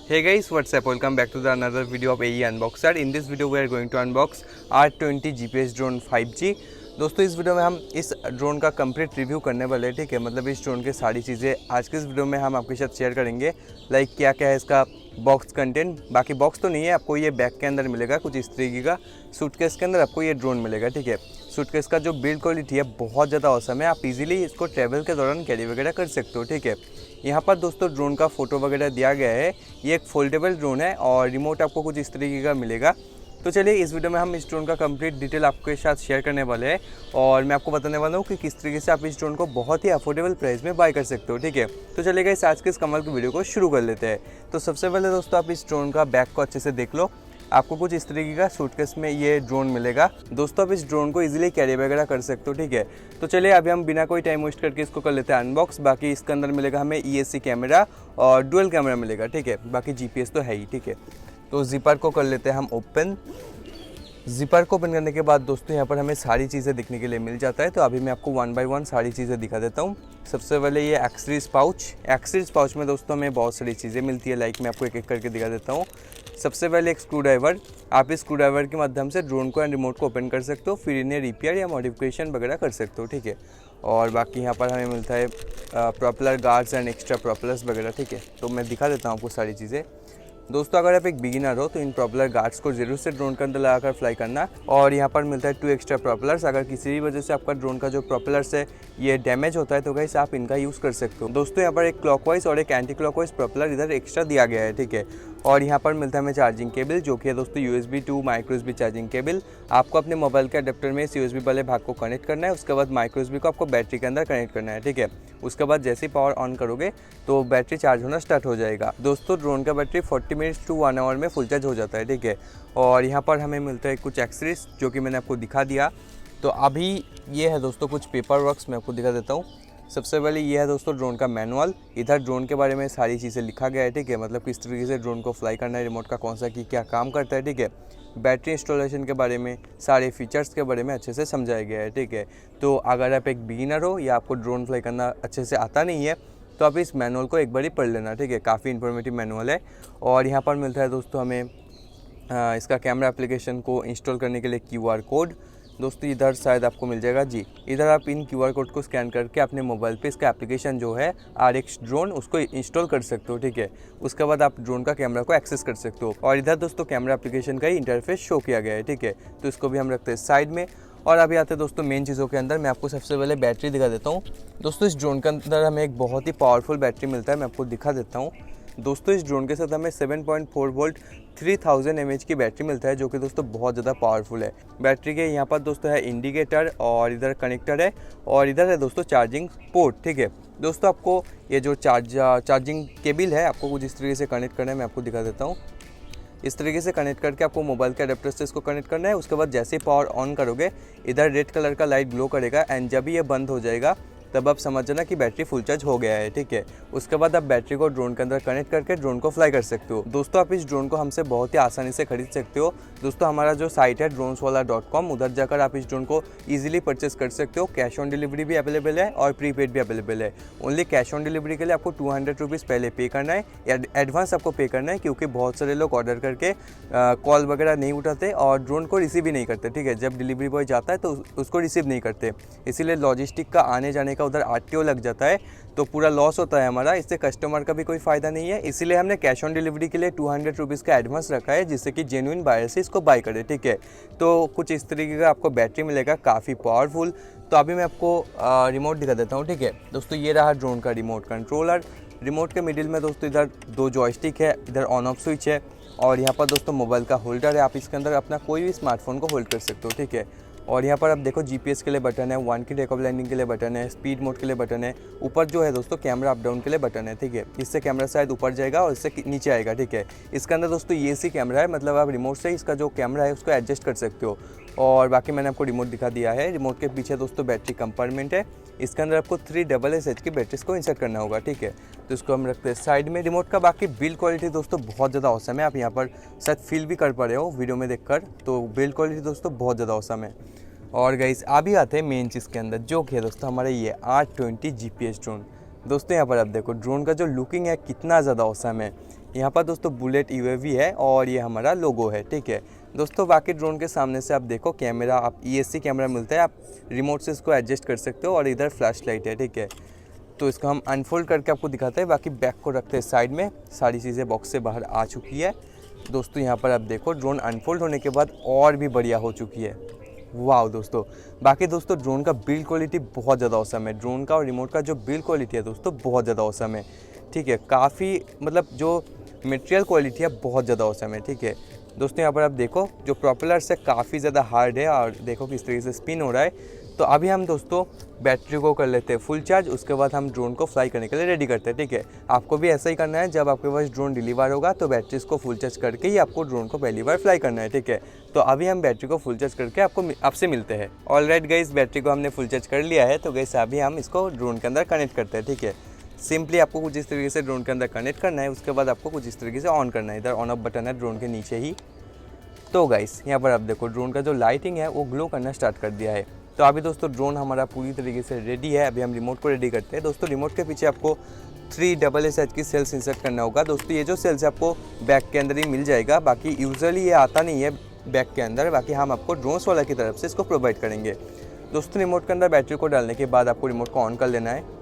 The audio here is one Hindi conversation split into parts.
Hey guys, what's up? Welcome back to the another video of AE Unboxer. In this video we are going to unbox R20 GPS drone 5G। दोस्तों इस वीडियो में हम इस ड्रोन का कंप्लीट रिव्यू करने वाले हैं, ठीक है। मतलब इस ड्रोन के सारी चीज़ें आज के इस वीडियो में हम आपके साथ शेयर करेंगे। लाइक क्या क्या है इसका बॉक्स कंटेंट, बाकी बॉक्स तो नहीं है, आपको ये बैग के अंदर मिलेगा कुछ इस तरीके का। सूटकेस के अंदर आपको ये ड्रोन मिलेगा, ठीक है। सूटकेस का जो बिल्ड क्वालिटी है बहुत ज़्यादा औसम है, आप इजीली इसको ट्रैवल के दौरान कैरी वगैरह कर सकते हो, ठीक है। यहाँ पर दोस्तों ड्रोन का फ़ोटो वगैरह दिया गया है। ये एक फोल्डेबल ड्रोन है और रिमोट आपको कुछ इस तरीके का मिलेगा। तो चलिए इस वीडियो में हम इस ड्रोन का कंप्लीट डिटेल आपके साथ शेयर करने वाले हैं और मैं आपको बताने वाला हूँ कि किस तरीके से आप इस ड्रोन को बहुत ही अफोर्डेबल प्राइस में बाय कर सकते हो, ठीक है। तो चलिए इस आज के इस कमाल की वीडियो को शुरू कर लेते हैं। तो सबसे पहले दोस्तों आप इस ड्रोन का बैग को अच्छे से देख लो। आपको कुछ इस तरीके का सूटकेस में ये ड्रोन मिलेगा। दोस्तों आप इस ड्रोन को इजीली कैरी वगैरह कर सकते हो, ठीक है। तो चलिए अभी हम बिना कोई टाइम वेस्ट करके इसको कर लेते हैं अनबॉक्स। बाकी इसके अंदर मिलेगा हमें ESC कैमरा और डुअल कैमरा मिलेगा, ठीक है। बाकी GPS तो है ही, ठीक है। तो जिपर को कर लेते हैं हम ओपन। जिपर को ओपन करने के बाद दोस्तों यहाँ पर हमें सारी चीज़ें दिखने के लिए मिल जाता है। तो अभी मैं आपको 1 बाय 1 सारी चीज़ें दिखा देता हूँ। सबसे पहले ये एक्सेसरीज पाउच में दोस्तों हमें बहुत सारी चीज़ें मिलती है। लाइक मैं आपको एक एक करके दिखा देता हूँ। सबसे पहले एक स्क्रू ड्राइवर, आप इस स्क्रू ड्राइवर के माध्यम से ड्रोन को एंड रिमोट को ओपन कर सकते हो, फिर इन्हें रिपेयर या मॉडिफिकेशन वगैरह कर सकते हो, ठीक है। और बाकी यहाँ पर हमें मिलता है propeller guards and extra propellers वगैरह, ठीक है। तो मैं दिखा देता हूँ आपको सारी चीज़ें। दोस्तों अगर आप एक बिगिनर हो तो इन प्रोपेलर गार्ड्स को जरूर से ड्रोन के अंदर लगाकर फ्लाई करना। और यहाँ पर मिलता है 2 एक्स्ट्रा प्रोपेलर्स। अगर किसी भी वजह से आपका ड्रोन का जो प्रोपेलर्स है ये डैमेज होता है तो गाइस आप इनका यूज़ कर सकते हो। दोस्तों यहाँ पर एक क्लॉकवाइज और एक एंटी क्लॉकवाइज प्रोपेलर इधर एक्स्ट्रा दिया गया है, ठीक है। और यहाँ पर मिलता है हमें चार्जिंग केबल, जो कि है दोस्तों USB to micro USB charging cable. आपको अपने मोबाइल के अडेप्टर में इस USB वाले भाग को कनेक्ट करना है। उसके बाद माइक्रो USB को आपको बैटरी के अंदर कनेक्ट करना है, ठीक है। उसके बाद जैसे ही पावर ऑन करोगे तो बैटरी चार्ज होना स्टार्ट हो जाएगा। दोस्तों ड्रोन का बैटरी 40 मिनट्स टू 1 आवर में फुल चार्ज हो जाता है, ठीक है। और यहाँ पर हमें मिलता है कुछ एक्सेसरीज जो कि मैंने आपको दिखा दिया। तो अभी ये है दोस्तों कुछ पेपर वर्क्स, मैं आपको दिखा देता हूँ। सबसे पहले ये है दोस्तों ड्रोन का मैनुअल। इधर ड्रोन के बारे में सारी चीज़ें लिखा गया है, ठीक है। मतलब किस तरीके से ड्रोन को फ्लाई करना है, रिमोट का कौन सा की क्या काम करता है, ठीक है। बैटरी इंस्टॉलेशन के बारे में, सारे फीचर्स के बारे में अच्छे से समझाया गया है, ठीक है। तो अगर आप एक बिगिनर हो या आपको ड्रोन फ्लाई करना अच्छे से आता नहीं है तो आप इस मैनुअल को एक बार ही पढ़ लेना, ठीक है। काफ़ी इन्फॉर्मेटिव मैनुअल है। और यहाँ पर मिलता है दोस्तों हमें इसका कैमरा एप्लीकेशन को इंस्टॉल करने के लिए QR कोड। दोस्तों इधर शायद आपको मिल जाएगा जी। इधर आप इन QR कोड को स्कैन करके अपने मोबाइल पे इसका एप्लीकेशन जो है RX ड्रोन उसको इंस्टॉल कर सकते हो, ठीक है। उसके बाद आप ड्रोन का कैमरा को एक्सेस कर सकते हो। और इधर दोस्तों कैमरा एप्लीकेशन का ही इंटरफेस शो किया गया है, ठीक है। तो इसको भी हम रखते हैं साइड में। और अभी आते हैं दोस्तों मेन चीज़ों के अंदर। मैं आपको सबसे पहले बैटरी दिखा देता हूँ। दोस्तों इस ड्रोन के अंदर हमें एक बहुत ही पावरफुल बैटरी मिलता है, मैं आपको दिखा देता हूँ। दोस्तों इस ड्रोन के साथ हमें 7.4 वोल्ट 3000 mAh की बैटरी मिलता है, जो कि दोस्तों बहुत ज़्यादा पावरफुल है। बैटरी के यहाँ पर दोस्तों है इंडिकेटर और इधर कनेक्टर है और इधर है दोस्तों चार्जिंग पोर्ट, ठीक है। दोस्तों आपको ये जो चार्जिंग केबल है आपको कुछ इस तरीके से कनेक्ट करना है, मैं आपको दिखा देता हूँ। इस तरीके से कनेक्ट करके आपको मोबाइल के अडेप्टर से इसको कनेक्ट करना है। उसके बाद जैसे ही पावर ऑन करोगे इधर रेड कलर का लाइट ग्लो करेगा एंड जब ये बंद हो जाएगा तब आप समझ जाना कि बैटरी फुल चार्ज हो गया है, ठीक है। उसके बाद आप बैटरी को ड्रोन के अंदर कनेक्ट करके ड्रोन को फ्लाई कर सकते हो। दोस्तों आप इस ड्रोन को हमसे बहुत ही आसानी से खरीद सकते हो। दोस्तों हमारा जो साइट है droneswala.com, उधर जाकर आप इस ड्रोन को ईजिली परचेस कर सकते हो। कैश ऑन डिलीवरी भी अवेलेबल है और प्रीपेड भी अवेलेबल है। ओनली कैश ऑन डिलीवरी के लिए आपको 200 रुपीज़ पहले पे करना है या एडवांस आपको पे करना है, क्योंकि बहुत सारे लोग ऑर्डर करके कॉल वगैरह नहीं उठाते और ड्रोन को रिसीव ही नहीं करते, ठीक है। जब डिलीवरी बॉय जाता है तो उसको रिसीव नहीं करते, इसीलिए लॉजिस्टिक का आने जाने का उधर RTO लग जाता है तो पूरा लॉस होता है हमारा। इससे कस्टमर का भी कोई फ़ायदा नहीं है, इसीलिए हमने कैश ऑन डिलीवरी के लिए 200 रुपीज़ का एडवांस रखा है, जिससे कि जेन्युइन बायर से इसको बाय करे, ठीक है। तो कुछ इस तरीके का आपको बैटरी मिलेगा, काफ़ी पावरफुल। तो अभी मैं आपको रिमोट दिखा देता हूँ, ठीक है। दोस्तों ये रहा ड्रोन का रिमोट कंट्रोलर। रिमोट के मिडिल में दोस्तों इधर 2 जॉयस्टिक है, इधर ऑन ऑफ स्विच है और यहाँ पर दोस्तों मोबाइल का होल्डर है। आप इसके अंदर अपना कोई भी स्मार्टफोन को होल्ड कर सकते हो, ठीक है। और यहाँ पर आप देखो GPS के लिए बटन है, 1 की टेक ऑफ लैंडिंग के लिए बटन है, स्पीड मोड के लिए बटन है। ऊपर जो है दोस्तों कैमरा अप डाउन के लिए बटन है, ठीक है। इससे कैमरा शायद ऊपर जाएगा और इससे नीचे आएगा, ठीक है। इसके अंदर दोस्तों ESC कैमरा है, मतलब आप रिमोट से इसका जो कैमरा है उसको एडजस्ट कर सकते हो। और बाकी मैंने आपको रिमोट दिखा दिया है। रिमोट के पीछे दोस्तों बैटरी कंपार्टमेंट है। इसके अंदर आपको 3SS की बैटरीज को इंसर्ट करना होगा, ठीक है। तो इसको हम रखते हैं साइड में। रिमोट का बाकी बिल्ड क्वालिटी दोस्तों बहुत ज़्यादा औसम है, आप यहाँ पर शायद फील भी कर पा रहे हो वीडियो में देखकर। तो बिल्ड क्वालिटी दोस्तों बहुत ज़्यादा औसम है। और गाइस अभी आते हैं मेन चीज़ के अंदर, जो कि है दोस्तों हमारे ये R20 GPS ड्रोन। दोस्तों यहाँ पर आप देखो ड्रोन का जो लुकिंग है कितना ज़्यादा औसम है। यहाँ पर दोस्तों बुलेट यूएवी है और ये हमारा लोगो है, ठीक है दोस्तों। बाकी ड्रोन के सामने से आप देखो कैमरा, आप ESC कैमरा मिलता है, आप रिमोट से इसको एडजस्ट कर सकते हो और इधर फ्लैश लाइट है, ठीक है। तो इसको हम अनफोल्ड करके आपको दिखाते हैं। बाकी बैक को रखते हैं साइड में, सारी चीज़ें बॉक्स से बाहर आ चुकी है दोस्तों। यहाँ पर आप देखो ड्रोन अनफोल्ड होने के बाद और भी बढ़िया हो चुकी है, वाह दोस्तों। बाकी दोस्तों ड्रोन का बिल्ड क्वालिटी बहुत ज़्यादा औसम है। ड्रोन का और रिमोट का जो बिल्ड क्वालिटी है दोस्तों बहुत ज़्यादा औसम है, ठीक है। काफ़ी मतलब जो मटेरियल क्वालिटी है बहुत ज़्यादा औसम है, ठीक है दोस्तों। यहाँ पर आप देखो जो प्रोपेलर्स है काफ़ी ज़्यादा हार्ड है और देखो किस तरीके से स्पिन हो रहा है। तो अभी हम दोस्तों बैटरी को कर लेते हैं फुल चार्ज, उसके बाद हम ड्रोन को फ्लाई करने के लिए रेडी करते हैं, ठीक है। आपको भी ऐसा ही करना है, जब आपके पास ड्रोन डिलीवर होगा तो बैटरीज को फुल चार्ज करके ही आपको ड्रोन को पहली बार फ्लाई करना है, ठीक है। तो अभी हम बैटरी को फुल चार्ज करके आपसे मिलते हैं। ऑलराइट गाइस, बैटरी को हमने फुल चार्ज कर लिया है। तो गाइस अभी हम इसको ड्रोन के अंदर कनेक्ट करते हैं, ठीक है। सिंपली आपको कुछ इस तरीके से ड्रोन के अंदर कनेक्ट करना है, उसके बाद आपको कुछ इस तरीके से ऑन करना है। इधर ऑन ऑफ बटन है ड्रोन के नीचे ही। तो गाइस यहाँ पर आप देखो ड्रोन का जो लाइटिंग है वो ग्लो करना स्टार्ट कर दिया है। तो अभी दोस्तों ड्रोन हमारा पूरी तरीके से रेडी है। अभी हम रिमोट को रेडी करते हैं दोस्तों। रिमोट के पीछे आपको 3SS की सेल्स इंसर्ट करना होगा दोस्तों। ये जो सेल्स है आपको बैक के अंदर ही मिल जाएगा, बाकी यूजुअली ये आता नहीं है बैक के अंदर, बाकी हम आपको ड्रोन्स वाला की तरफ से इसको प्रोवाइड करेंगे दोस्तों। रिमोट के अंदर बैटरी को डालने के बाद आपको रिमोट को ऑन कर लेना है।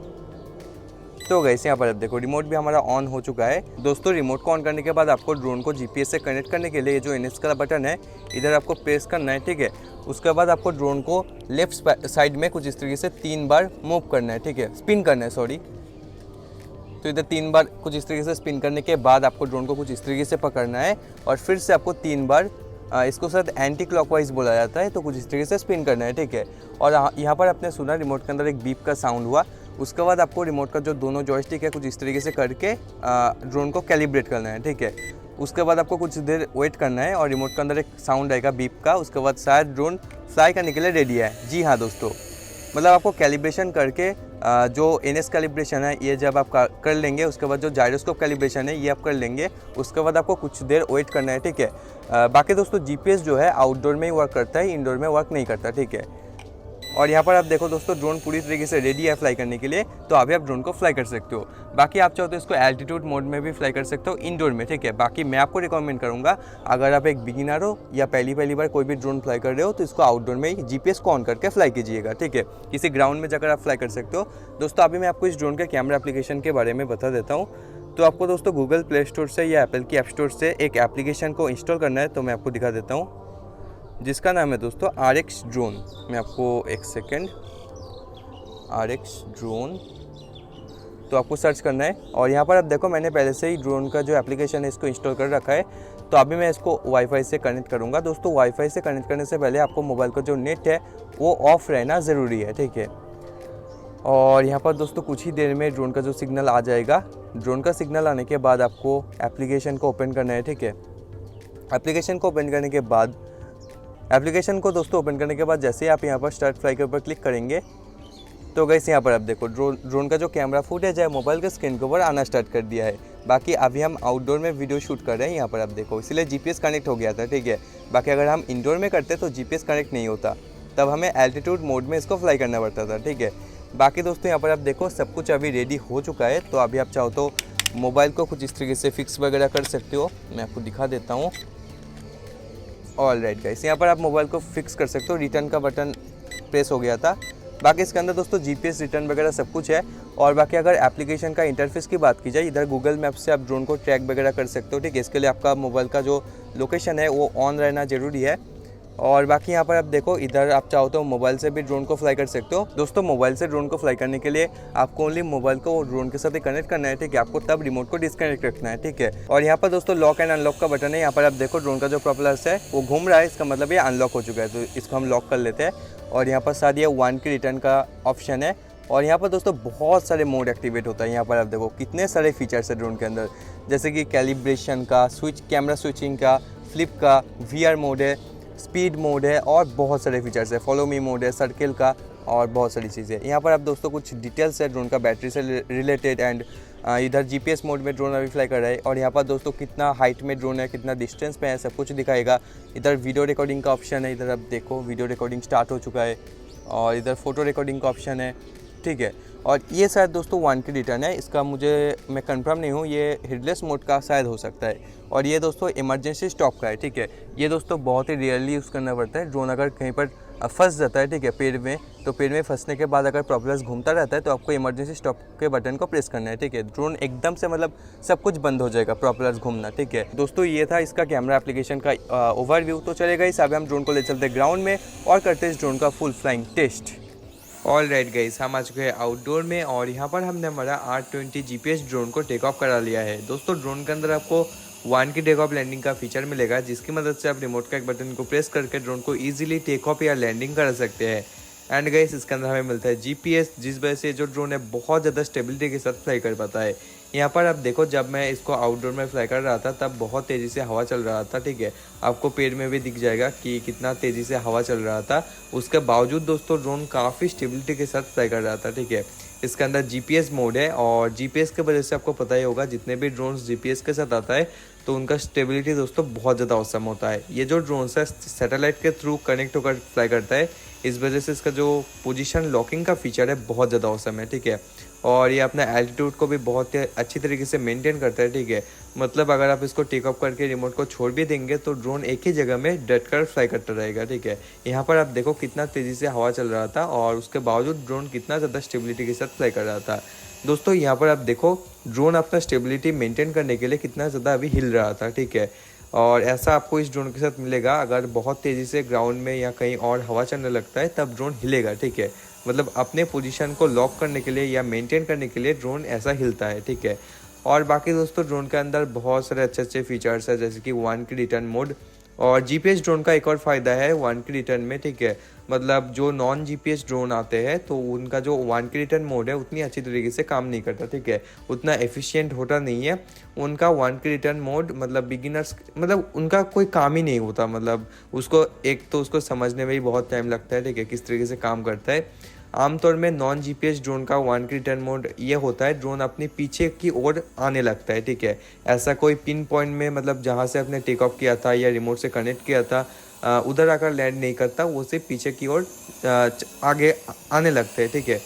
तो गाइस यहाँ पर आप देखो रिमोट भी हमारा ऑन हो चुका है दोस्तों। रिमोट को ऑन करने के बाद आपको ड्रोन को GPS से कनेक्ट करने के लिए जो NS का बटन है इधर आपको प्रेस करना है, ठीक है। उसके बाद आपको ड्रोन को लेफ्ट साइड में कुछ इस तरीके से 3 बार मूव करना है, ठीक है, स्पिन करना है, सॉरी। तो इधर 3 बार कुछ इस तरीके से स्पिन करने के बाद आपको ड्रोन को कुछ इस तरीके से पकड़ना है और फिर से आपको 3 बार इसको शायद एंटी क्लॉकवाइज बोला जाता है, तो कुछ इस तरीके से स्पिन करना है, ठीक है। और यहाँ पर आपने सुना रिमोट के अंदर एक बीप का साउंड हुआ। उसके बाद आपको रिमोट का जो दोनों जॉयस्टिक है कुछ इस तरीके से करके ड्रोन को कैलिब्रेट करना है, ठीक है। उसके बाद आपको कुछ देर वेट करना है और रिमोट के अंदर एक साउंड आएगा बीप का। उसके बाद शायद ड्रोन फ्लाई करने के लिए रेडी है। जी हाँ दोस्तों, मतलब आपको कैलिब्रेशन करके जो NS कैलिब्रेशन है ये जब आप कर लेंगे, उसके बाद जो जायरोस्कोप कैलिब्रेशन है ये आप कर लेंगे, उसके बाद आपको कुछ देर वेट करना है, ठीक है। बाकी दोस्तों GPS जो है आउटडोर में ही वर्क करता है, इंडोर में वर्क नहीं करता, ठीक है। और यहाँ पर आप देखो दोस्तों ड्रोन पूरी तरीके से रेडी है फ्लाई करने के लिए। तो अभी आप ड्रोन को फ्लाई कर सकते हो। बाकी आप चाहो तो इसको एल्टीट्यूड मोड में भी फ्लाई कर सकते हो इंडोर में, ठीक है। बाकी मैं आपको रिकमेंड करूँगा अगर आप एक बिगिनर हो या पहली बार कोई भी ड्रोन फ्लाई कर रहे हो तो इसको आउटडोर में ही GPS को ऑन करके फ्लाई कीजिएगा, ठीक है। किसी ग्राउंड में जाकर आप फ्लाई कर सकते हो दोस्तों। अभी मैं आपको इस ड्रोन के कैमरा एप्लीकेशन के बारे में बता देता हूँ। तो आपको दोस्तों गूगल प्ले स्टोर से या एप्पल की ऐप स्टोर से एक एप्लीकेशन को इंस्टॉल करना है। तो मैं आपको दिखा देता हूँ, जिसका नाम है दोस्तों RX ड्रोन। मैं आपको एक सेकेंड, RX ड्रोन, तो आपको सर्च करना है। और यहाँ पर आप देखो मैंने पहले से ही ड्रोन का जो एप्लीकेशन है इसको इंस्टॉल कर रखा है। तो अभी मैं इसको वाईफाई से कनेक्ट करूँगा दोस्तों। वाईफाई से कनेक्ट करने से पहले आपको मोबाइल का जो नेट है वो ऑफ रहना ज़रूरी है, ठीक है। और यहाँ पर दोस्तों कुछ ही देर में ड्रोन का जो सिग्नल आ जाएगा। ड्रोन का सिग्नल आने के बाद आपको एप्लीकेशन को ओपन करना है, ठीक है। एप्लीकेशन को ओपन करने के बाद दोस्तों ओपन करने के बाद जैसे ही आप यहाँ पर स्टार्ट फ्लाई के ऊपर क्लिक करेंगे तो गाइस यहाँ पर आप देखो ड्रोन का जो कैमरा फुटेज है मोबाइल के स्क्रीन के ऊपर आना स्टार्ट कर दिया है। बाकी अभी हम आउटडोर में वीडियो शूट कर रहे हैं, यहाँ पर आप देखो, इसलिए GPS कनेक्ट हो गया था, ठीक है। बाकी अगर हम इंडोर में करते तो GPS कनेक्ट नहीं होता, तब हमें एल्टीट्यूड मोड में इसको फ्लाई करना पड़ता था, ठीक है। बाकी दोस्तों यहाँ पर आप देखो सब कुछ अभी रेडी हो चुका है। तो अभी आप चाहो तो मोबाइल को कुछ इस तरीके से फिक्स वगैरह कर सकते हो। मैं आपको दिखा देता हूँ। ऑलराइट गाइस, यहाँ पर आप मोबाइल को फिक्स कर सकते हो। रिटर्न का बटन प्रेस हो गया था। बाकी इसके अंदर दोस्तों GPS रिटर्न वगैरह सब कुछ है। और बाकी अगर एप्लीकेशन का इंटरफेस की बात की जाए, इधर गूगल मैप से आप ड्रोन को ट्रैक वगैरह कर सकते हो, ठीक है। इसके लिए आपका मोबाइल का जो लोकेशन है वो ऑन रहना ज़रूरी है। और बाकी यहाँ पर आप देखो इधर आप चाहो तो मोबाइल से भी ड्रोन को फ्लाई कर सकते हो दोस्तों। मोबाइल से ड्रोन को फ्लाई करने के लिए आपको ओनली मोबाइल को ड्रोन के साथ ही कनेक्ट करना है, ठीक है। आपको तब रिमोट को डिस्कनेक्ट रखना है, ठीक है। और यहाँ पर दोस्तों लॉक एंड अनलॉक का बटन है। यहाँ पर आप देखो ड्रोन का जो प्रोपेलर्स है वो घूम रहा है, इसका मतलब ये अनलॉक हो चुका है। तो इसको हम लॉक कर लेते हैं। और यहाँ पर साथ ये 1 की रिटर्न का ऑप्शन है। और यहाँ पर दोस्तों बहुत सारे मोड एक्टिवेट होता है। यहाँ पर आप देखो कितने सारे फीचर्स है ड्रोन के अंदर, जैसे कि कैलिब्रेशन का, कैमरा स्विचिंग का, फ्लिप का, VR मोड है, स्पीड मोड है और बहुत सारे फीचर्स है, फॉलो मी मोड है, सर्किल का और बहुत सारी चीज़ें। यहाँ पर आप दोस्तों कुछ डिटेल्स है ड्रोन का बैटरी से रिलेटेड। एंड इधर GPS मोड में ड्रोन अभी फ्लाई कर रहा है। और यहाँ पर दोस्तों कितना हाइट में ड्रोन है, कितना डिस्टेंस पे है, सब कुछ दिखाएगा। इधर वीडियो रिकॉर्डिंग का ऑप्शन है। इधर आप देखो वीडियो रिकॉर्डिंग स्टार्ट हो चुका है। और इधर फ़ोटो रिकॉर्डिंग का ऑप्शन है, ठीक है। और ये शायद दोस्तों 1 की रिटर्न है, इसका मैं कंफर्म नहीं हूँ, ये हेडलेस मोड का शायद हो सकता है। और ये दोस्तों इमरजेंसी स्टॉप का है, ठीक है। ये दोस्तों बहुत ही रेयरली यूज़ करना पड़ता है। ड्रोन अगर कहीं पर फंस जाता है, ठीक है, पेड़ में, तो पेड़ में फंसने के बाद अगर प्रोपेलर्स घूमता रहता है तो आपको इमरजेंसी स्टॉप के बटन को प्रेस करना है, ठीक है। ड्रोन एकदम से मतलब सब कुछ बंद हो जाएगा, प्रोपेलर्स घूमना, ठीक है। दोस्तों ये था इसका कैमरा एप्लीकेशन का ओवरव्यू। तो चलेगा इस अब हम ड्रोन को ले चलते हैं ग्राउंड में और करते हैं इस ड्रोन का full flying test. All right guys, हम आ चुके हैं आउटडोर में और यहाँ पर हमने हमारा R20 GPS ड्रोन को टेक ऑफ करा लिया है। दोस्तों ड्रोन के अंदर आपको 1 की टेक ऑफ लैंडिंग का फीचर मिलेगा, जिसकी मदद से आप रिमोट का एक बटन को प्रेस करके ड्रोन को इजीली टेक ऑफ या लैंडिंग कर सकते हैं। एंड गाइस इसके अंदर हमें मिलता है GPS, जिस वजह से जो ड्रोन है बहुत ज़्यादा स्टेबिलिटी के साथ फ्लाई कर पाता है। यहाँ पर आप देखो, जब मैं इसको आउटडोर में फ्लाई कर रहा था तब बहुत तेज़ी से हवा चल रहा था, ठीक है। आपको पेड़ में भी दिख जाएगा कि कितना तेज़ी से हवा चल रहा था। उसके बावजूद दोस्तों ड्रोन काफ़ी स्टेबिलिटी के साथ फ्लाई कर रहा था, ठीक है। इसके अंदर GPS मोड है और GPS के वजह से आपको पता ही होगा, जितने भी ड्रोन्स GPS के साथ आता है तो उनका स्टेबिलिटी दोस्तों बहुत ज़्यादा औसम होता है। ये जो ड्रोन्स है सैटेलाइट के थ्रू कनेक्ट होकर फ्लाई करता है, इस वजह से इसका जो पोजीशन लॉकिंग का फीचर है बहुत ज़्यादा औसम है, ठीक है। और ये अपना एल्टीट्यूड को भी बहुत ही अच्छी तरीके से मेंटेन करता है, ठीक है। मतलब अगर आप इसको टेक ऑफ करके रिमोट को छोड़ भी देंगे तो ड्रोन एक ही जगह में डट कर फ्लाई करता रहेगा, ठीक है। यहाँ पर आप देखो कितना तेज़ी से हवा चल रहा था और उसके बावजूद ड्रोन कितना ज़्यादा स्टेबिलिटी के साथ फ्लाई कर रहा था। दोस्तों यहाँ पर आप देखो ड्रोन अपना स्टेबिलिटी मेंटेन करने के लिए कितना ज़्यादा अभी हिल रहा था, ठीक है। और ऐसा आपको इस ड्रोन के साथ मिलेगा, अगर बहुत तेज़ी से ग्राउंड में या कहीं और हवा चलने लगता है तब ड्रोन हिलेगा, ठीक है। मतलब अपने पोजीशन को लॉक करने के लिए या मेंटेन करने के लिए ड्रोन ऐसा हिलता है, ठीक है। और बाकी दोस्तों ड्रोन के अंदर बहुत सारे अच्छे अच्छे फीचर्स है, जैसे कि 1 की रिटर्न मोड। और GPS ड्रोन का एक और फ़ायदा है 1 की रिटर्न में, ठीक है। मतलब जो नॉन GPS ड्रोन आते हैं तो उनका जो 1 की रिटर्न मोड है उतनी अच्छी तरीके से काम नहीं करता, ठीक है। उतना एफिशिएंट होता नहीं है उनका 1 की रिटर्न मोड। मतलब बिगिनर्स, मतलब उनका कोई काम ही नहीं होता। मतलब उसको एक तो उसको समझने में ही बहुत टाइम लगता है, ठीक है, किस तरीके से काम करता है। आमतौर में नॉन GPS ड्रोन का 1 की रिटर्न मोड ये होता है, ड्रोन अपने पीछे की ओर आने लगता है, ठीक है। ऐसा कोई पिन पॉइंट में, मतलब जहाँ से आपने टेक ऑफ किया था या रिमोट से कनेक्ट किया था उधर आकर लैंड नहीं करता, वो सिर्फ पीछे की ओर आगे आने लगते हैं, ठीक है।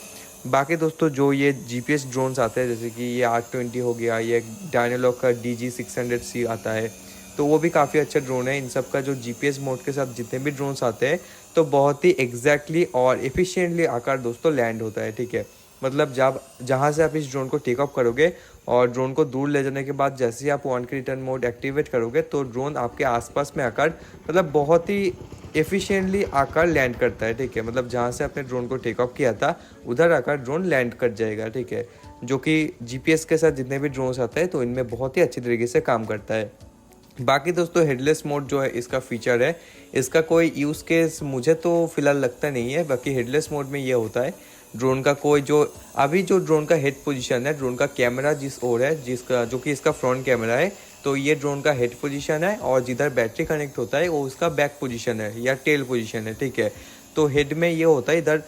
बाकी दोस्तों जो ये GPS ड्रोन्स आते हैं, जैसे कि ये R20 हो गया, ये डायनालॉग का DG600C आता है, तो वो भी काफ़ी अच्छा ड्रोन है। इन सब का जो GPS मोड के साथ जितने भी ड्रोन्स आते हैं तो बहुत ही एग्जैक्टली और एफिशिएंटली आकर दोस्तों लैंड होता है, ठीक है। मतलब जब जहाँ से आप इस ड्रोन को टेक ऑफ करोगे और ड्रोन को दूर ले जाने के बाद जैसे ही आप 1 की रिटर्न मोड एक्टिवेट करोगे तो ड्रोन आपके आसपास में आकर मतलब बहुत ही एफिशिएंटली आकर लैंड करता है, ठीक है। मतलब जहाँ से आपने ड्रोन को टेक ऑफ किया था उधर आकर ड्रोन लैंड कर जाएगा, ठीक है। जो कि GPS के साथ जितने भी ड्रोन्स आते हैं तो इनमें बहुत ही अच्छी तरीके से काम करता है। बाकी दोस्तों हेडलेस मोड जो है इसका फीचर है, इसका कोई यूज़ केस मुझे तो फिलहाल लगता नहीं है। बाकी हेडलेस मोड में ये होता है, ड्रोन का कोई जो अभी जो ड्रोन का हेड पोजीशन है, ड्रोन का कैमरा जिस ओर है, जिसका जो कि इसका फ्रंट कैमरा है, तो ये ड्रोन का हेड पोजीशन है और जिधर बैटरी कनेक्ट होता है वो उसका बैक पोजीशन है या टेल पोजीशन है, ठीक है। तो हेड में ये होता है, इधर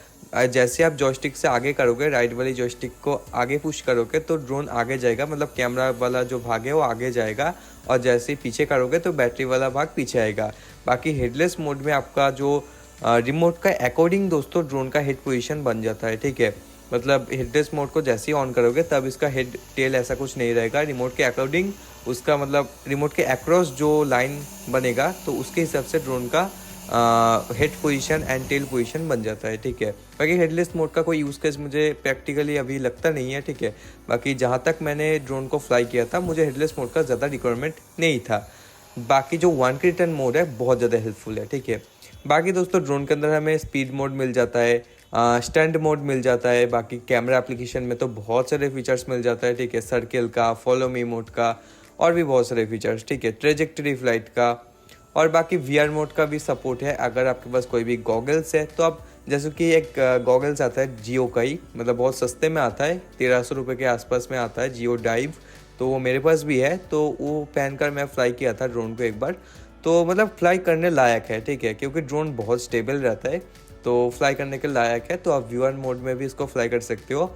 जैसे आप जॉयस्टिक से आगे करोगे, राइट वाली जॉयस्टिक को आगे पुश करोगे तो ड्रोन आगे जाएगा, मतलब कैमरा वाला जो भाग है वो आगे जाएगा, और जैसे ही पीछे करोगे तो बैटरी वाला भाग पीछे आएगा। बाकी हेडलेस मोड में आपका जो रिमोट का अकॉर्डिंग दोस्तों ड्रोन का हेड पोजीशन बन जाता है, ठीक है। मतलब हेडलेस मोड को जैसे ही ऑन करोगे तब इसका हेड टेल ऐसा कुछ नहीं रहेगा, रिमोट के अकॉर्डिंग उसका मतलब रिमोट के अक्रॉस जो लाइन बनेगा तो उसके हिसाब से ड्रोन का head position and tail position बन जाता है, ठीक है। बाकी हेडलेस मोड का कोई यूज़ केस मुझे प्रैक्टिकली अभी लगता नहीं है, ठीक है। बाकी जहाँ तक मैंने ड्रोन को फ्लाई किया था मुझे हेडलेस मोड का ज़्यादा रिक्वायरमेंट नहीं था। बाकी जो 1 की रिटर्न मोड है बहुत ज़्यादा हेल्पफुल है, ठीक है। बाकी दोस्तों ड्रोन के अंदर हमें स्पीड मोड मिल जाता है, स्टंट मोड मिल जाता है। बाकी कैमरा एप्लीकेशन में तो बहुत सारे फीचर्स मिल जाता है, ठीक है। सर्किल का, फॉलो मी मोड का और भी बहुत सारे फीचर्स, ठीक है। ट्रेजेक्टरी फ्लाइट का और बाकी VR मोड का भी सपोर्ट है। अगर आपके पास कोई भी गॉगल्स है तो आप, जैसे कि एक गॉगल्स आता है जियो का ही, मतलब बहुत सस्ते में आता है, 1300 रुपये के आसपास में आता है, जियो डाइव, तो वो मेरे पास भी है। तो वो पहनकर मैं फ्लाई किया था ड्रोन को एक बार, तो मतलब फ्लाई करने लायक है, ठीक है, क्योंकि ड्रोन बहुत स्टेबल रहता है तो फ्लाई करने के लायक है। तो आप VR मोड में भी इसको फ्लाई कर सकते हो।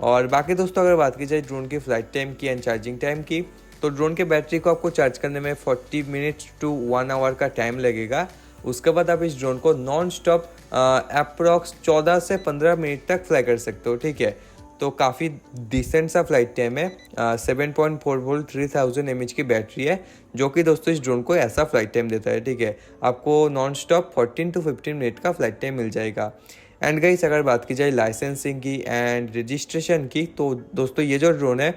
और बाकी दोस्तों अगर बात की जाए ड्रोन की फ़्लाइट टाइम की एंड चार्जिंग टाइम की, तो ड्रोन के बैटरी को आपको चार्ज करने में 40 मिनट्स टू 1 आवर का टाइम लगेगा। उसके बाद आप इस ड्रोन को नॉन स्टॉप अप्रॉक्स 14 से 15 मिनट तक फ्लाई कर सकते हो, ठीक है। तो काफ़ी डिसेंट सा फ्लाइट टाइम है। 7.4 वोल्ट 3000 mAh की बैटरी है, जो कि दोस्तों इस ड्रोन को ऐसा फ्लाइट टाइम देता है, ठीक है। आपको नॉन स्टॉप 14 to 15 मिनट का फ्लाइट टाइम मिल जाएगा। एंड गाइस अगर बात की जाए लाइसेंसिंग की एंड रजिस्ट्रेशन की, तो दोस्तों ये जो ड्रोन है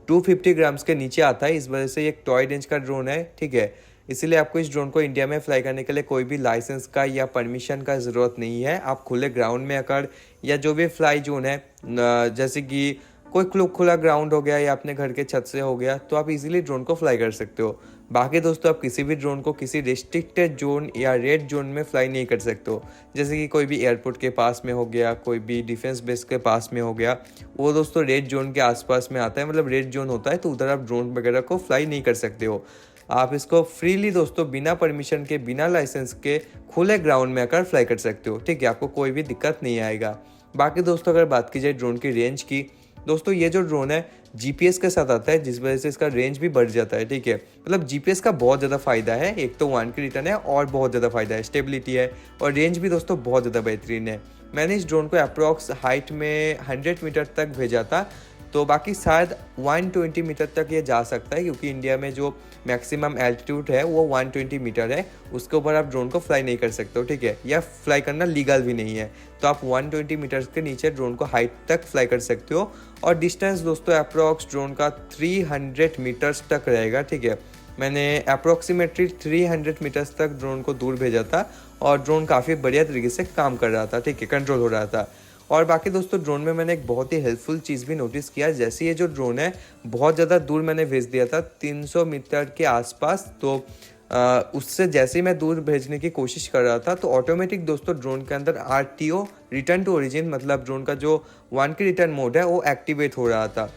250 ग्राम्स के नीचे आता है, इस वजह से ये एक टॉय रेंज का ड्रोन है, ठीक है। इसीलिए आपको इस ड्रोन को इंडिया में फ्लाई करने के लिए कोई भी लाइसेंस का या परमिशन का ज़रूरत नहीं है। आप खुले ग्राउंड में अगर या जो भी फ्लाई जोन है, जैसे कि कोई खुला ग्राउंड हो गया या अपने घर के छत से हो गया, तो आप इजीली ड्रोन को फ्लाई कर सकते हो। बाकी दोस्तों आप किसी भी ड्रोन को किसी रिस्ट्रिक्टेड जोन या रेड जोन में फ्लाई नहीं कर सकते हो, जैसे कि कोई भी एयरपोर्ट के पास में हो गया, कोई भी डिफेंस बेस के पास में हो गया, वो दोस्तों रेड जोन के आसपास में आता है, मतलब रेड जोन होता है, तो उधर आप ड्रोन वगैरह को फ्लाई नहीं कर सकते हो। आप इसको फ्रीली दोस्तों बिना परमिशन के, बिना लाइसेंस के खुले ग्राउंड में आकर फ्लाई कर सकते हो, ठीक है। आपको कोई भी दिक्कत नहीं आएगा। बाकी दोस्तों अगर बात की जाए ड्रोन की रेंज की, दोस्तों ये जो ड्रोन है जीपीएस के साथ आता है, जिस वजह से इसका रेंज भी बढ़ जाता है, ठीक है। मतलब जीपीएस का बहुत ज़्यादा फायदा है, एक तो 1 की रिटर्न है और बहुत ज़्यादा फायदा है, स्टेबिलिटी है और रेंज भी दोस्तों बहुत ज़्यादा बेहतरीन है। मैंने इस ड्रोन को अप्रॉक्स हाइट में 100 मीटर तक भेजा था, तो बाकी शायद 120 मीटर तक ये जा सकता है, क्योंकि इंडिया में जो मैक्सिमम एल्टीट्यूड है वो 120 मीटर है, उसके ऊपर आप ड्रोन को फ्लाई नहीं कर सकते हो, ठीक है। या फ्लाई करना लीगल भी नहीं है, तो आप 120 मीटर्स के नीचे ड्रोन को हाइट तक फ्लाई कर सकते हो। और डिस्टेंस दोस्तों अप्रॉक्स ड्रोन का 300 मीटर्स तक रहेगा, ठीक है। मैंने अप्रॉक्सीमेटली 300 मीटर्स तक ड्रोन को दूर भेजा था और ड्रोन काफ़ी बढ़िया तरीके से काम कर रहा था, ठीक है, कंट्रोल हो रहा था। और बाकी दोस्तों ड्रोन में मैंने एक बहुत ही हेल्पफुल चीज़ भी नोटिस किया, जैसे ये जो ड्रोन है बहुत ज़्यादा दूर मैंने भेज दिया था 300 मीटर के आसपास, तो उससे जैसे ही मैं दूर भेजने की कोशिश कर रहा था, तो ऑटोमेटिक दोस्तों ड्रोन के अंदर RTO रिटर्न टू ओरिजिन, मतलब ड्रोन का जो 1 की रिटर्न मोड है वो एक्टिवेट हो रहा था।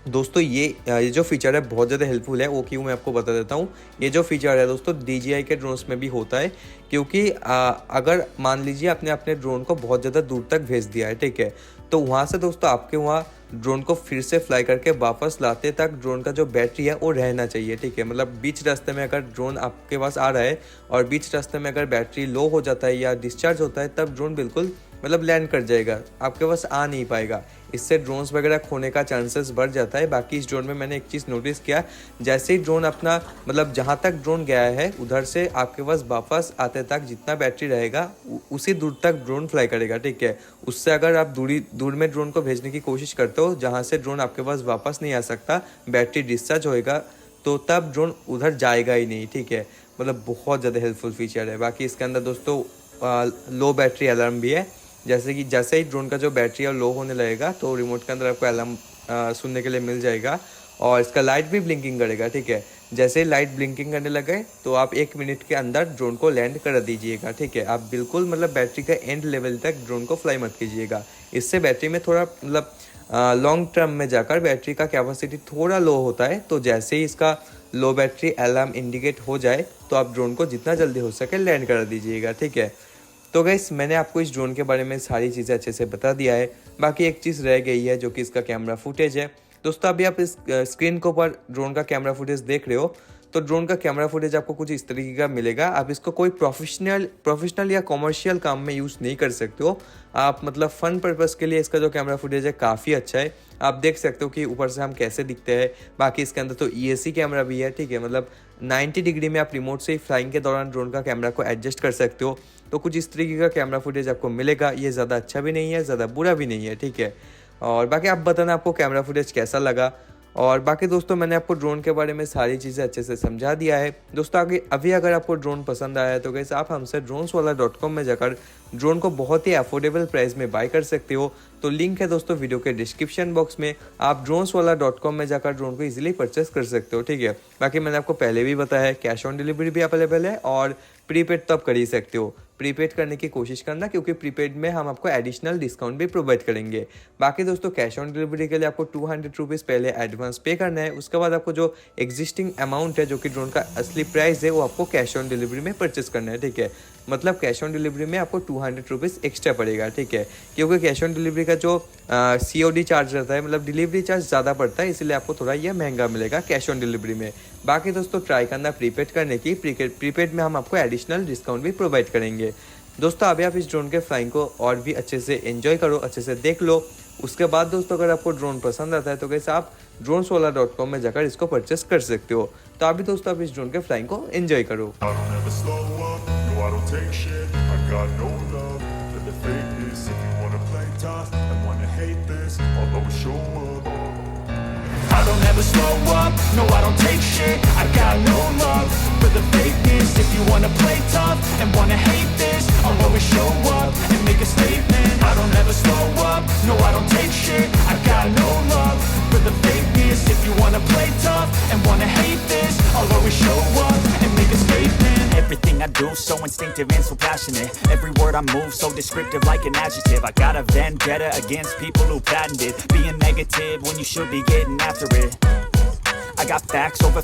दोस्तों ये जो फीचर है बहुत ज़्यादा हेल्पफुल है, वो क्यों मैं आपको बता देता हूँ। ये जो फीचर है दोस्तों DJI के ड्रोन्स में भी होता है, क्योंकि अगर मान लीजिए आपने अपने ड्रोन को बहुत ज़्यादा दूर तक भेज दिया है, ठीक है, तो वहाँ से दोस्तों आपके वहाँ ड्रोन को फिर से फ्लाई करके वापस लाते तक ड्रोन का जो बैटरी है वो रहना चाहिए, ठीक है। मतलब बीच रास्ते में अगर ड्रोन आपके पास आ रहा है और बीच रास्ते में अगर बैटरी लो हो जाता है या डिस्चार्ज होता है, तब ड्रोन बिल्कुल मतलब लैंड कर जाएगा, आपके पास आ नहीं पाएगा। इससे ड्रोन्स वगैरह खोने का चांसेस बढ़ जाता है। बाकी इस ड्रोन में मैंने एक चीज़ नोटिस किया, जैसे ही ड्रोन अपना मतलब जहाँ तक ड्रोन गया है उधर से आपके पास वापस आते तक जितना बैटरी रहेगा उसी दूर तक ड्रोन फ्लाई करेगा, ठीक है। उससे अगर आप दूर में ड्रोन को भेजने की कोशिश करते हो जहाँ से ड्रोन आपके पास वापस नहीं आ सकता, बैटरी डिस्चार्ज होएगा, तो तब ड्रोन उधर जाएगा ही नहीं, ठीक है। मतलब बहुत ज़्यादा हेल्पफुल फीचर है। बाकी इसके अंदर दोस्तों लो बैटरी अलार्म भी है, जैसे ही ड्रोन का जो बैटरी है लो होने लगेगा तो रिमोट के अंदर आपको अलार्म सुनने के लिए मिल जाएगा और इसका लाइट भी ब्लिंकिंग करेगा, ठीक है। जैसे ही लाइट ब्लिंकिंग करने लगे तो आप 1 मिनट के अंदर ड्रोन को लैंड कर दीजिएगा, ठीक है। आप बिल्कुल मतलब बैटरी का एंड लेवल तक ड्रोन को फ्लाई मत कीजिएगा, इससे बैटरी में थोड़ा मतलब लॉन्ग टर्म में जाकर बैटरी का कैपेसिटी थोड़ा लो होता है। तो जैसे ही इसका लो बैटरी अलार्म इंडिकेट हो जाए तो आप ड्रोन को जितना जल्दी हो सके लैंड कर दीजिएगा, ठीक है। तो गाइस मैंने आपको इस ड्रोन के बारे में सारी चीज़ें अच्छे से बता दिया है। बाकी एक चीज़ रह गई है जो कि इसका कैमरा फुटेज है। दोस्तों अभी आप इस स्क्रीन के ऊपर ड्रोन का कैमरा फुटेज देख रहे हो, तो ड्रोन का कैमरा फुटेज आपको कुछ इस तरीके का मिलेगा। आप इसको कोई प्रोफेशनल या कॉमर्शियल काम में यूज़ नहीं कर सकते हो। आप मतलब फ़न पर्पज़ के लिए इसका जो कैमरा फुटेज है काफ़ी अच्छा है। आप देख सकते हो कि ऊपर से हम कैसे दिखते हैं। बाकी इसके अंदर तो ESC कैमरा भी है, ठीक है। मतलब 90 डिग्री में आप रिमोट से ही फ्लाइंग के दौरान ड्रोन का कैमरा को एडजस्ट कर सकते हो। तो कुछ इस तरीके का कैमरा फुटेज आपको मिलेगा। ये ज़्यादा अच्छा भी नहीं है, ज़्यादा बुरा भी नहीं है, ठीक है। और बाकी आप बताना आपको कैमरा फुटेज कैसा लगा। और बाकी दोस्तों मैंने आपको ड्रोन के बारे में सारी चीज़ें अच्छे से समझा दिया है। दोस्तों अभी अगर आपको ड्रोन पसंद आया है तो गाइस आप हमसे droneswala.com में जाकर ड्रोन को बहुत ही अफोर्डेबल प्राइस में बाय कर सकते हो। तो लिंक है दोस्तों वीडियो के डिस्क्रिप्शन बॉक्स में, आप droneswala.com में जाकर ड्रोन को इजीली परचेस कर सकते हो, ठीक है। बाकी मैंने आपको पहले भी बताया है कैश ऑन डिलीवरी भी अवेलेबल है और प्रीपेड तो आप कर ही सकते हो। प्रीपेड करने की कोशिश करना, क्योंकि प्रीपेड में हम आपको एडिशनल डिस्काउंट भी प्रोवाइड करेंगे। बाकी दोस्तों कैश ऑन डिलीवरी के लिए आपको 200 रुपीज़ पहले एडवांस पे करना है। उसके बाद आपको जो एग्जिस्टिंग अमाउंट है जो कि ड्रोन का असली प्राइस है वो आपको कैश ऑन डिलीवरी में परचेस करना है, ठीक है। मतलब कैश ऑन डिलीवरी में आपको 200 रुपीज़ एक्स्ट्रा पड़ेगा, ठीक है। क्योंकि कैश ऑन डिलीवरी का जो COD चार्ज रहता है, मतलब डिलीवरी चार्ज ज़्यादा पड़ता है, इसलिए आपको थोड़ा यह महंगा मिलेगा कैश ऑन डिलीवरी में। बाकी दोस्तों ट्राई करना प्रीपेड करने की, प्रीपेड में हम आपको एडिशनल डिस्काउंट भी प्रोवाइड करेंगे। दोस्तों अभी आप इस ड्रोन के फ्लाइंग को और भी अच्छे से एंजॉय करो, अच्छे से देख लो। उसके बाद दोस्तों अगर आपको ड्रोन पसंद आता है तो गाइस आप dronesolar.com में जाकर इसको परचेस कर सकते हो। तो अभी दोस्तों आप इस ड्रोन के फ्लाइंग को एंजॉय करो। I don't ever slow up, no I don't take shit. I got no love for the fakeness. If you wanna play tough and wanna hate this, I'll always show up and make a statement. I don't ever slow up, no I don't take shit. I got no love for the fakeness. If you wanna play tough and wanna hate this, I'll always show up and make a statement. Everything I do so instinctive and so passionate. Every word I move so descriptive like an adjective. I got a vendetta against people who patented being negative when you should be getting after it. I got facts over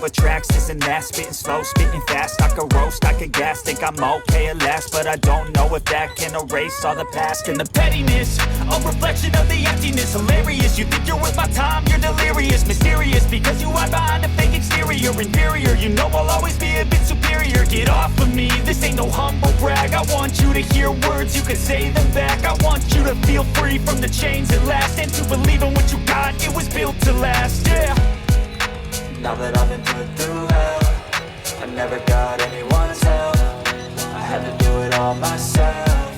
tracks, this and that, spitting slow, spitting fast. I could roast, I could gas, think I'm okay at last, but I don't know if that can erase all the past and the pettiness. A reflection of the emptiness, hilarious. You think you're worth my time, you're delirious, mysterious, because you hide behind a fake exterior. Inferior, you know I'll always be a bit superior. Get off of me, this ain't no humble brag. I want you to hear words, you can say them back. I want you to feel free from the chains at last, and to believe in what you got, it was built to last, yeah. Now that I've been put through hell, I never got anyone's help. I had to do it all myself.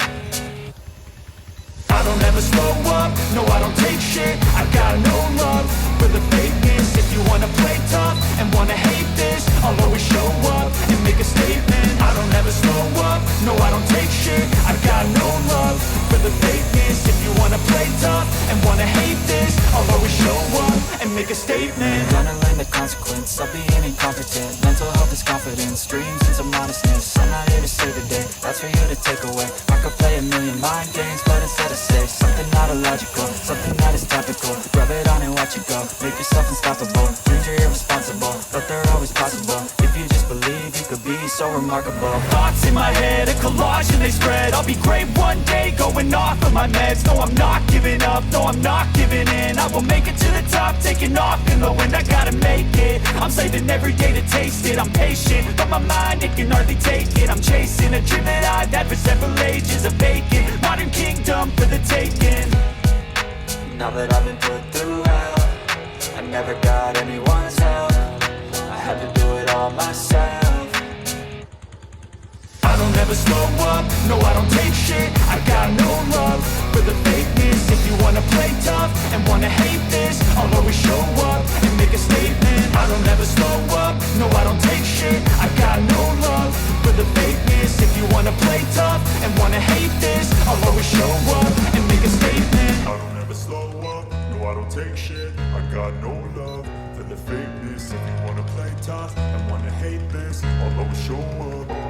I don't ever slow up, no I don't take shit. I got no love for the fakeness. If you wanna play tough and wanna hate this, I'll always show up and make a statement. I don't ever slow up, no I don't take shit. I got no love for the fakeness. If you wanna play tough and wanna hate this, I'll always show up and make a statement. Gonna learn the consequence of being incompetent. Mental health is confidence, dreams and some modestness. I'm not here to save the day, that's for you to take away. I could play a million mind games, but instead of say something not illogical, something that is topical. Rub it on and watch it go, make yourself unstoppable. Dreams are irresponsible, but they're always possible. If you just believe, you could be so remarkable. Thoughts in my head, a collage and they spread. I'll be great one day, going off of my meds. No, I'm not giving up, no, I'm not giving in. I will make it to the top, taking off in the wind. I gotta make it, I'm saving every day to taste it. I'm patient, but my mind, it can hardly take it. I'm chasing a dream that I've had for several ages. A vacant, modern kingdom for the taking. Now that I've been put through hell, I never got anyone's help. I had to do it all myself. I don't ever slow up, no I don't take shit. I got no love for the fakeness. If you wanna play tough and wanna hate this, I'll always show up and make a statement. I don't ever slow up, no I don't take shit. I got no love for the fakeness. If you wanna play tough and wanna hate this, I'll always show up and make a statement. I don't ever slow up, no I don't take shit. I got no love for the fakeness. If you wanna play tough and wanna hate this, I'll always show up.